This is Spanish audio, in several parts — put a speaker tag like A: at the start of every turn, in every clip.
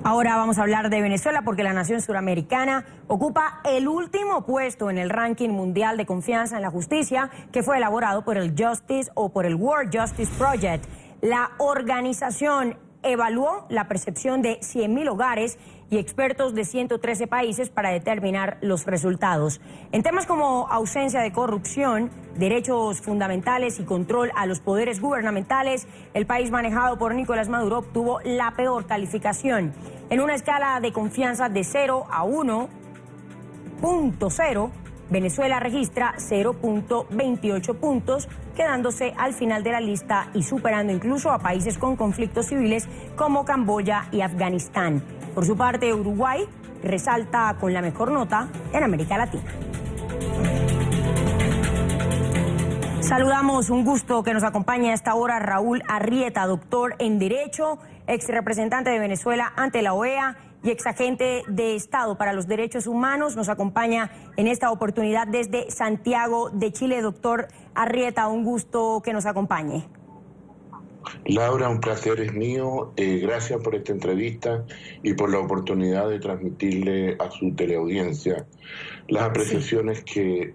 A: Ahora vamos a hablar de Venezuela porque la nación suramericana ocupa el último puesto en el ranking mundial de confianza en la justicia que fue elaborado por el Justice o por el World Justice Project. La organización evaluó la percepción de 100.000 hogares y expertos de 113 países para determinar los resultados. En temas como ausencia de corrupción, derechos fundamentales y control a los poderes gubernamentales, el país manejado por Nicolás Maduro obtuvo la peor calificación. En una escala de confianza de 0 a 1.0, Venezuela registra 0.28 puntos, quedándose al final de la lista y superando incluso a países con conflictos civiles como Camboya y Afganistán. Por su parte, Uruguay resalta con la mejor nota en América Latina. Saludamos, un gusto que nos acompañe a esta hora Raúl Arrieta, doctor en Derecho, ex representante de Venezuela ante la OEA y ex agente de Estado para los Derechos Humanos. Nos acompaña en esta oportunidad desde Santiago de Chile. Doctor Arrieta, un gusto que nos acompañe.
B: Laura, un placer es mío. Gracias por esta entrevista y por la oportunidad de transmitirle a su teleaudiencia las apreciaciones que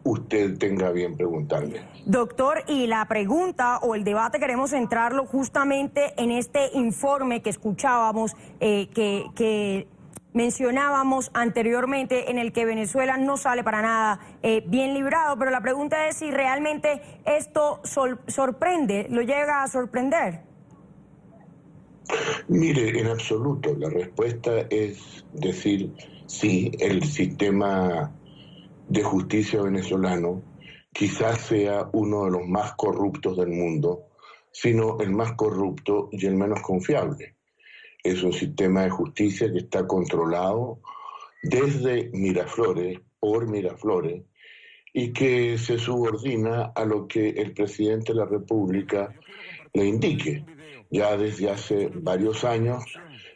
B: usted tenga bien preguntarle.
A: Doctor, y la pregunta o el debate queremos centrarlo justamente en este informe que escuchábamos, que mencionábamos anteriormente, en el que Venezuela no sale para nada bien librado, pero la pregunta es si realmente esto sorprende, lo llega a sorprender.
B: Mire, en absoluto, la respuesta es decir, sí, el sistema de justicia venezolano quizás sea uno de los más corruptos del mundo, sino el más corrupto y el menos confiable. Es un sistema de justicia que está controlado desde Miraflores, por Miraflores, y que se subordina a lo que el presidente de la República le indique. Ya desde hace varios años,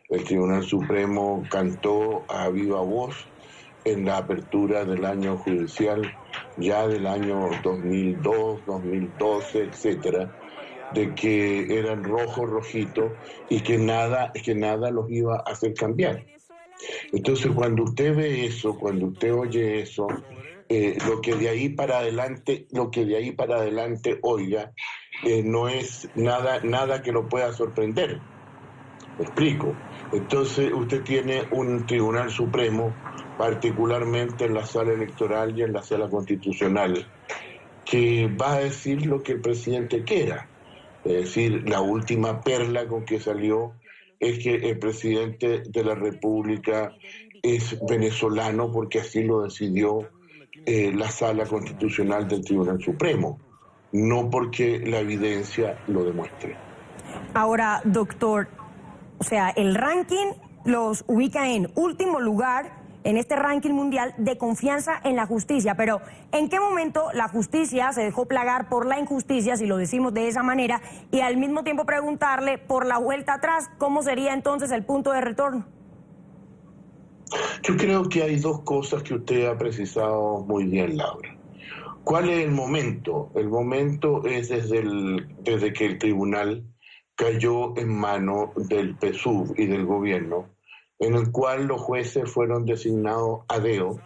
B: el Tribunal Supremo cantó a viva voz en la apertura del año judicial, ya del año 2002, 2012, etcétera, de que eran rojitos y que nada los iba a hacer cambiar. Entonces, cuando usted ve eso, cuando usted oye eso, lo que de ahí para adelante oiga, no es nada que lo pueda sorprender. ¿Me explico? Entonces, usted tiene un Tribunal Supremo, particularmente en la sala electoral y en la sala constitucional, que va a decir lo que el presidente quiera. Es decir, la última perla con que salió es que el presidente de la República es venezolano porque así lo decidió la Sala Constitucional del Tribunal Supremo, no porque la evidencia lo demuestre.
A: Ahora, doctor, o sea, el ranking los ubica en último lugar en este ranking mundial de confianza en la justicia, pero ¿en qué momento la justicia se dejó plagar por la injusticia, si lo decimos de esa manera, y al mismo tiempo preguntarle por la vuelta atrás, cómo sería entonces el punto de retorno?
B: Yo creo que hay dos cosas que usted ha precisado muy bien, Laura. ¿Cuál es el momento? El momento es desde que el tribunal cayó en manos del PSUV y del gobierno, en el cual los jueces fueron designados a dedo,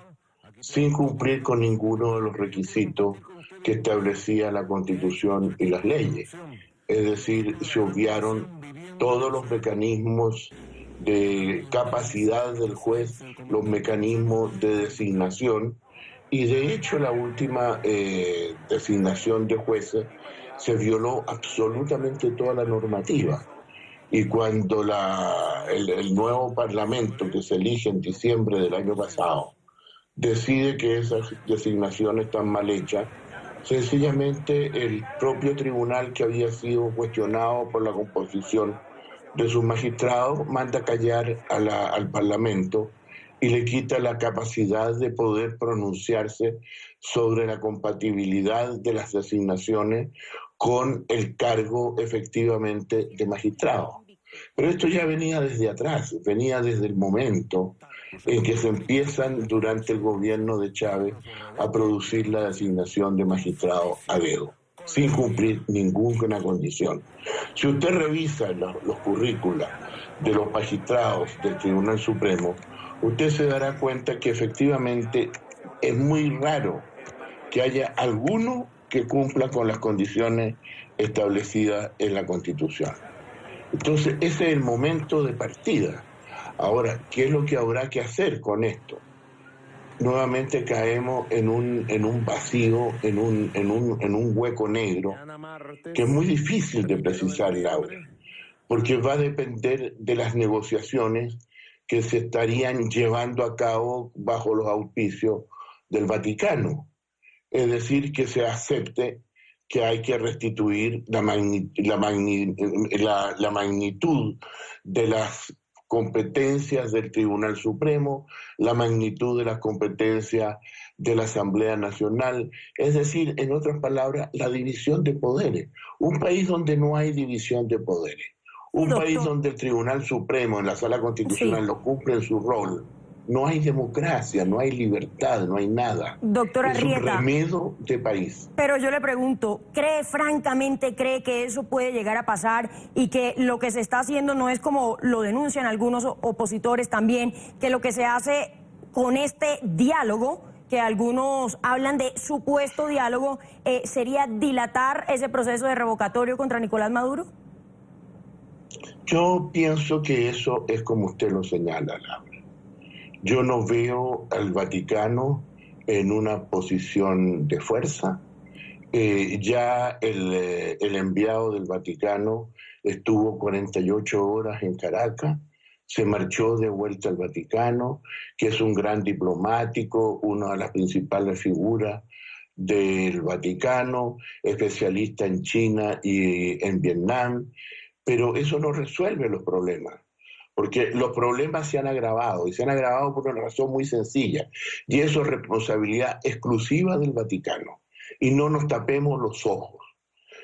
B: sin cumplir con ninguno de los requisitos que establecía la Constitución y las leyes. Es decir, se obviaron todos los mecanismos de capacidad del juez, los mecanismos de designación, y de hecho la última designación de jueces se violó absolutamente toda la normativa. Y cuando el nuevo Parlamento, que se elige en diciembre del año pasado, decide que esas designaciones están mal hechas, sencillamente el propio tribunal, que había sido cuestionado por la composición de sus magistrados, manda callar al Parlamento y le quita la capacidad de poder pronunciarse sobre la compatibilidad de las designaciones con el cargo efectivamente de magistrado. Pero esto ya venía desde atrás, venía desde el momento en que se empiezan durante el gobierno de Chávez a producir la designación de magistrado a dedo, sin cumplir ninguna condición. Si usted revisa los currículas de los magistrados del Tribunal Supremo, usted se dará cuenta que efectivamente es muy raro que haya alguno que cumpla con las condiciones establecidas en la Constitución. Entonces, ese es el momento de partida. Ahora, ¿qué es lo que habrá que hacer con esto? Nuevamente caemos en un vacío, en un hueco negro, que es muy difícil de precisar, Laura, porque va a depender de las negociaciones que se estarían llevando a cabo bajo los auspicios del Vaticano. Es decir, que se acepte que hay que restituir la magnitud de las competencias del Tribunal Supremo, la magnitud de las competencias de la Asamblea Nacional, es decir, en otras palabras, la división de poderes. Un país donde no hay división de poderes, un país donde el Tribunal Supremo en la Sala Constitucional lo cumple en su rol, no hay democracia, no hay libertad, no hay nada.
A: Doctora Arrieta,
B: es un remedio de país.
A: Pero yo le pregunto, francamente cree que eso puede llegar a pasar y que lo que se está haciendo no es como lo denuncian algunos opositores también, que lo que se hace con este diálogo, que algunos hablan de supuesto diálogo, sería dilatar ese proceso de revocatorio contra Nicolás Maduro?
B: Yo pienso que eso es como usted lo señala, Laura. Yo no veo al Vaticano en una posición de fuerza. Ya el enviado del Vaticano estuvo 48 horas en Caracas, se marchó de vuelta al Vaticano, que es un gran diplomático, una de las principales figuras del Vaticano, especialista en China y en Vietnam, pero eso no resuelve los problemas. Porque los problemas se han agravado, y se han agravado por una razón muy sencilla, y eso es responsabilidad exclusiva del Vaticano. Y no nos tapemos los ojos.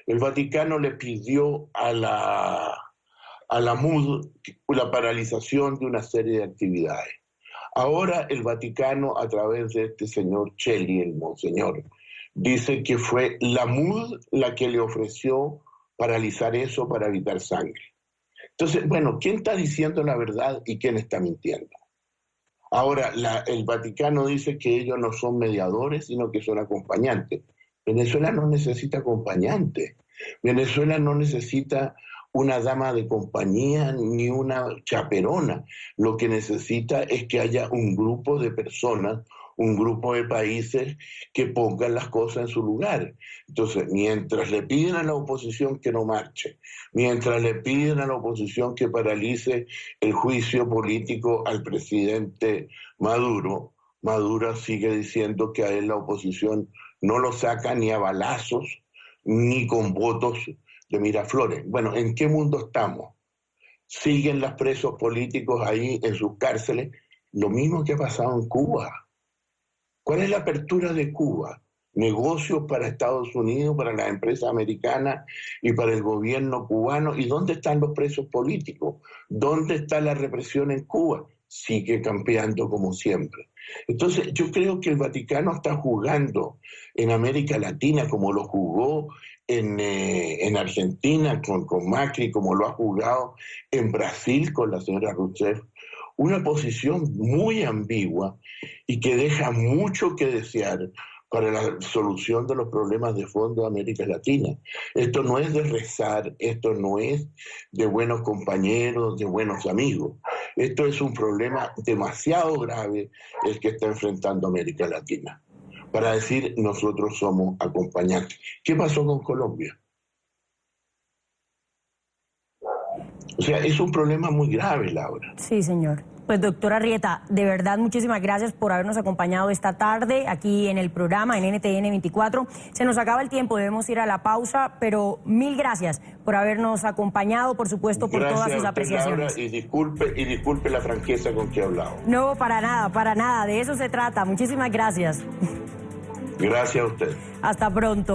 B: El Vaticano le pidió a la MUD la paralización de una serie de actividades. Ahora el Vaticano, a través de este señor Celli, el monseñor, dice que fue la MUD la que le ofreció paralizar eso para evitar sangre. Entonces, bueno, ¿quién está diciendo la verdad y quién está mintiendo? Ahora, el Vaticano dice que ellos no son mediadores, sino que son acompañantes. Venezuela no necesita acompañantes. Venezuela no necesita una dama de compañía ni una chaperona. Lo que necesita es que haya un grupo de personas, un grupo de países que pongan las cosas en su lugar. Entonces, mientras le piden a la oposición que no marche, mientras le piden a la oposición que paralice el juicio político al presidente Maduro, Maduro sigue diciendo que a él la oposición no lo saca ni a balazos, ni con votos de Miraflores. Bueno, ¿en qué mundo estamos? Siguen los presos políticos ahí en sus cárceles, lo mismo que ha pasado en Cuba. ¿Cuál es la apertura de Cuba? Negocios para Estados Unidos, para las empresas americanas y para el gobierno cubano. ¿Y dónde están los presos políticos? ¿Dónde está la represión en Cuba? Sigue campeando como siempre. Entonces, yo creo que el Vaticano está jugando en América Latina como lo jugó en Argentina con Macri, como lo ha jugado en Brasil con la señora Rousseff. Una posición muy ambigua y que deja mucho que desear para la solución de los problemas de fondo de América Latina. Esto no es de rezar, esto no es de buenos compañeros, de buenos amigos. Esto es un problema demasiado grave el que está enfrentando América Latina. Para decir, nosotros somos acompañantes. ¿Qué pasó con Colombia? O sea, es un problema muy grave, Laura.
A: Sí, señor. Pues, doctora Arrieta, de verdad, muchísimas gracias por habernos acompañado esta tarde aquí en el programa, en NTN 24. Se nos acaba el tiempo, debemos ir a la pausa, pero mil gracias por habernos acompañado, por supuesto, por todas sus apreciaciones.
B: Gracias, Laura, y disculpe la franqueza con que he hablado.
A: No, para nada, de eso se trata. Muchísimas gracias.
B: Gracias a usted.
A: Hasta pronto.